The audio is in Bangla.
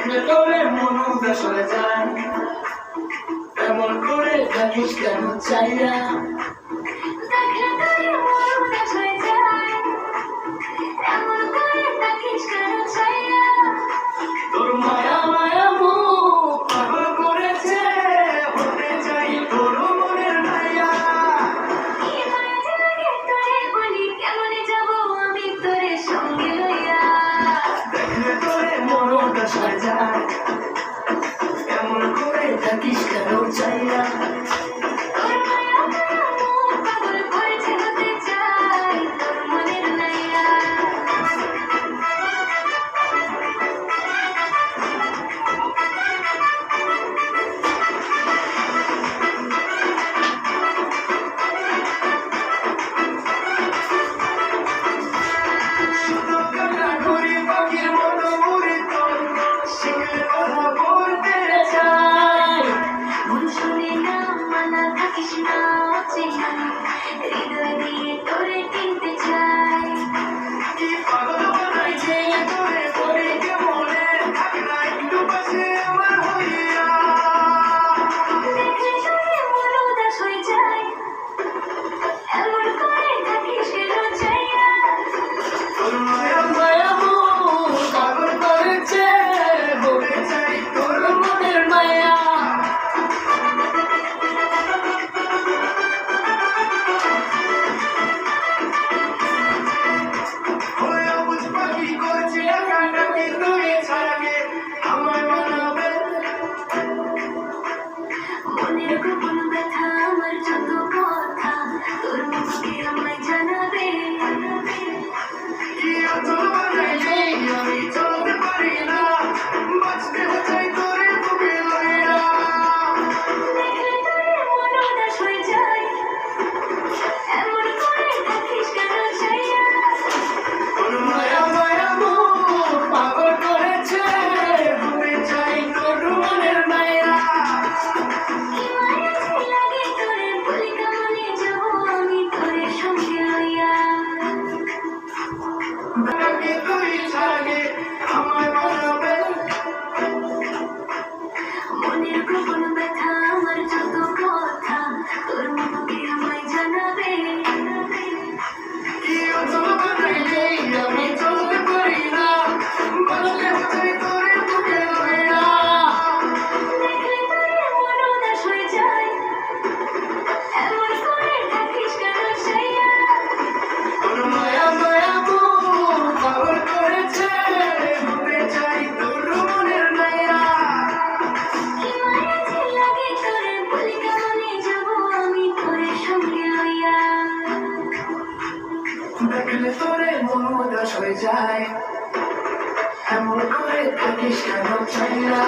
দেখলে তোরে মন উদাস হয়ে যায়, এমন করে থাকিস কেন চাইয়া। দেখলে তোরে মন উদাস হয়ে যায়, এমন করে থাকিস কেন চাইয়া। তোর মায়া মায়া মুখ পাগল করেছে, হতে চাই তোর মনের মায়া। কি মায়া যে লাগে তোরে বলি, কেমনে যাবো আমি তোরে সঙ্গে লইয়া। দেখলে তোরে মন উদাস হয়ে যায়, এমন করে থাকিস কেন চাইয়া। তোর মায়া মায়া মুখ পাগল করেছে, হতে চাই তোর মনের নাইয়া। শুধু কান্না করি পাখির মতো উড়ে তোর শিখলে কথা বলতে চাই। মন শুনে না মানা থাকিস না অচেনা, হৃদয় দিয়ে তোরে কিনতে চাই। কি পাগল বানাইছে তোরে পরে কেমনে, থাক না একটু পাশে আমার হইয়া। দেখলে তোরে মন উদাস হয়ে যায়, এমন করে থাকিস কেন চাইয়া। তোর মায়া মায়া মুখ পাগল করেছে, হতে চাই তোর মনের মায়া। ওই অবুঝ পাখি করছে ডাকাডাকি, তুই ছাড়াকে আমায় মানাবে। মনের গোপন ব্যথা আমার যত কথা, তোর মুখে আমায় জানাবে। কি অচল বানাইলে আমি চলতে পারি না, বাঁচতে চাই তোরে বুকে লইয়া। দেখলে তোরে মন উদাস হয়ে যায়, এমন করে থাকিস কেন চাইয়া। তোর মায়া মায়া মুখ পাগল করেছে, হতে চাই তোর মনের মায়া। কি মায়া যে লাগে তোরে বলি, কেমনে যাবো আমি তোরে সঙ্গে লইয়া। ডাকাডাকি তুই ছাড়াকে আমায় মানাবে। মনের গোপন ব্যথা আমার যত কথা, তোর মুখে আমায় জানাবে। কি অচল বানাইলে আমি চলতে পারি না, বাঁচতে চাই তোরে বুকে লইয়া। দেখলে তোরে মন উদাস হয়ে যায়, এমন করে থাকিস কেন চাইয়া। তোর মায়া মায়া মুখ পাগল করেছে, হতে চাই তোর মনের মায়া। কি মায়া যে লাগে তোরে বলি, কেমনে যাবো আমি তোরে সঙ্গে লইয়া। দেখলে তোরে মন উদাস হয়ে যায়, এমন করে থাকিস কেন চাইয়া।